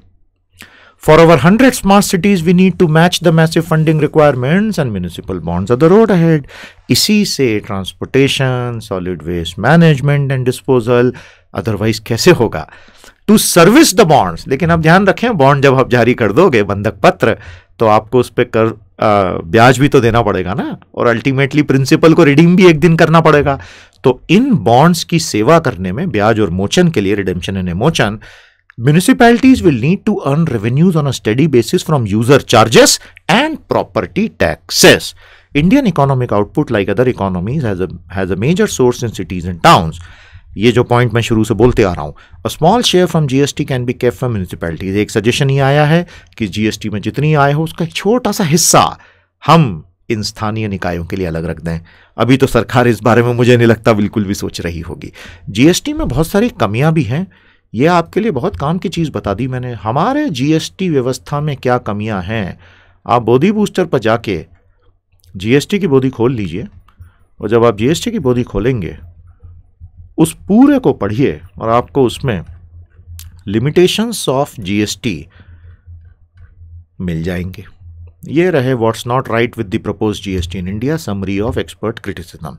For over 100 smart cities we need to match the massive funding requirements and municipal bonds are the road ahead. इसी से transportation, solid waste management and disposal, otherwise कैसे होगा, टू सर्विस द बॉन्ड्स। लेकिन अब ध्यान रखें, बॉन्ड जब आप जारी कर दोगे, बंधक पत्र, तो आपको उस पर कर ब्याज भी तो देना पड़ेगा ना, और अल्टीमेटली प्रिंसिपल को रिडीम भी एक दिन करना पड़ेगा। तो इन बॉन्ड्स की सेवा करने में ब्याज और मोचन के लिए, redemption and Mochan, municipalities will need to earn revenues on a steady basis from user charges and property taxes. Indian economic output, like other economies, has a major source in cities and towns. ये जो point मैं शुरू से बोलते आ रहा हूं, a small share from GST can be kept from municipalities। एक suggestion ही आया है कि जीएसटी में जितनी आय हो उसका एक छोटा सा हिस्सा हम इन स्थानीय निकायों के लिए अलग रख दें। अभी तो सरकार इस बारे में मुझे नहीं लगता बिल्कुल भी सोच रही होगी। जीएसटी में बहुत सारी कमियां भी हैं, ये आपके लिए बहुत काम की चीज़ बता दी मैंने। हमारे जीएसटी व्यवस्था में क्या कमियां हैं, आप बोधी बूस्टर पर जाके जीएसटी की बोधी खोल लीजिए, और जब आप जीएसटी की बोधी खोलेंगे उस पूरे को पढ़िए और आपको उसमें लिमिटेशंस ऑफ जीएसटी मिल जाएंगे। ये रहे what's not right with the proposed GST in India, summary of expert criticism.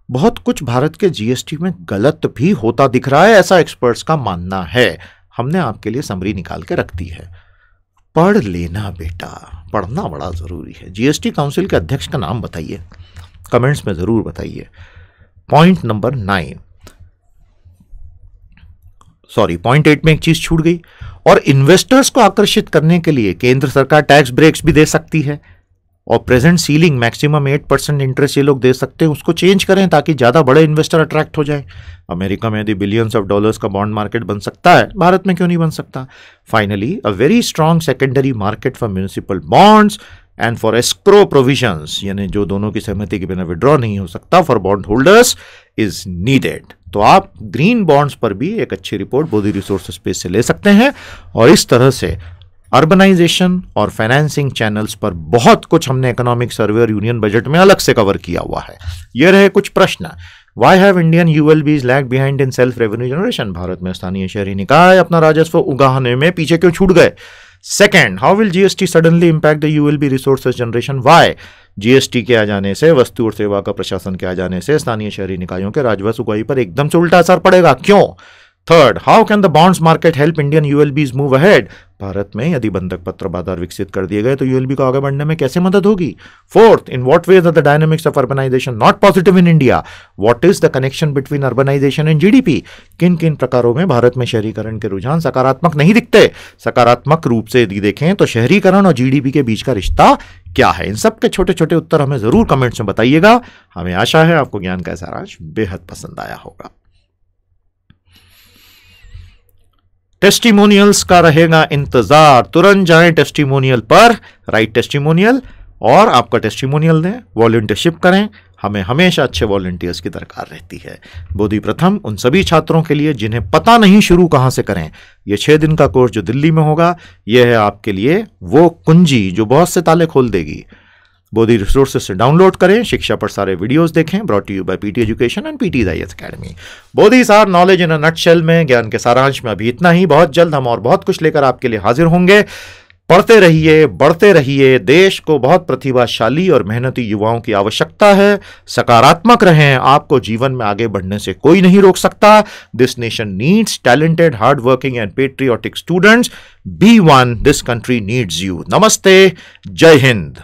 बहुत कुछ भारत के जीएसटी में गलत भी होता दिख रहा है, ऐसा एक्सपर्ट्स का मानना है। हमने आपके लिए समरी निकाल के रख दी है, पढ़ लेना बेटा, पढ़ना बड़ा जरूरी है। जीएसटी काउंसिल के अध्यक्ष का नाम बताइए, कमेंट्स में जरूर बताइए। पॉइंट नंबर 9, सॉरी पॉइंट 8 में एक चीज छूट गई, और इन्वेस्टर्स को आकर्षित करने के लिए केंद्र सरकार टैक्स ब्रेक्स भी दे सकती है, और प्रेजेंट सीलिंग मैक्सिमम 8% इंटरेस्ट ये लोग दे सकते हैं, उसको चेंज करें ताकि ज्यादा बड़े इन्वेस्टर अट्रैक्ट हो जाए। अमेरिका में यदि बिलियंस ऑफ डॉलर्स का बॉन्ड मार्केट बन सकता है, भारत में क्यों नहीं बन सकता। Finally, a very strong secondary market for municipal bonds and for escrow provisions, यानी जो दोनों की सहमति के बिना विड्रॉ नहीं हो सकता, for bond holders is needed. तो आप ग्रीन बॉन्ड्स पर भी एक अच्छी रिपोर्ट बोधी रिसोर्सेज पेज से ले सकते हैं, और इस तरह से अर्बनाइजेशन और फाइनेंसिंग चैनल्स पर बहुत कुछ हमने इकोनॉमिक सर्वे और यूनियन बजट में अलग से कवर किया हुआ है। ये रहे कुछ प्रश्न। Why have Indian ULBs lag behind in self revenue generation? Bharat में स्थानीय शहरी निकाय अपना राजस्व उगाहने में पीछे क्यों छूट गए? Second, how will GST suddenly impact the ULB resources generation? Why? GST के आ जाने से, वस्तु और सेवा का प्रशासन के आ जाने से स्थानीय शहरी निकायों के राजस्व उगाही पर एकदम से उल्टा असर पड़ेगा। क्यों? Third, how can the bonds market help Indian ULBs move ahead? Bharat में यदि बंधक पत्र बाजार विकसित कर दिए गए तो यूएलबी को आगे बढ़ने में कैसे मदद होगी? Fourth, in what ways are the dynamics of urbanisation not positive in India? What is the connection between urbanisation and GDP? किन किन प्रकारों में भारत में शहरीकरण के रुझान सकारात्मक नहीं दिखते? सकारात्मक रूप से यदि देखें तो शहरीकरण और जीडीपी के बीच का रिश्ता क्या है? इन सब के छोटे छोटे उत्तर हमें जरूर कमेंट्स में बताइएगा। हमें आशा है आपको ज्ञान का सारांश बेहद पसंद आया होगा। टेस्टिमोनियल्स का रहेगा इंतजार, तुरंत जाएं टेस्टिमोनियल पर, राइट टेस्टिमोनियल और आपका टेस्टिमोनियल दें, वॉलंटियरशिप करें। हमें हमेशा अच्छे वॉलंटियर्स की दरकार रहती है। बोधि प्रथम उन सभी छात्रों के लिए जिन्हें पता नहीं शुरू कहां से करें, यह 6 दिन का कोर्स जो दिल्ली में होगा, यह है आपके लिए वो कुंजी जो बहुत से ताले खोल देगी। बोधि रिसोर्सेज से डाउनलोड करें, शिक्षा पर सारे वीडियोस देखें। Brought to you by PT education and PT IAS academy. Bodhi Saar knowledge in a nutshell में ज्ञान के सारांश में अभी इतना ही। बहुत जल्द हम और बहुत कुछ लेकर आपके लिए हाजिर होंगे। पढ़ते रहिए, बढ़ते रहिए। देश को बहुत प्रतिभाशाली और मेहनती युवाओं की आवश्यकता है। सकारात्मक रहें, आपको जीवन में आगे बढ़ने से कोई नहीं रोक सकता। This nation needs talented, hard working and patriotic students. Be one, this country needs you. नमस्ते, जय हिंद।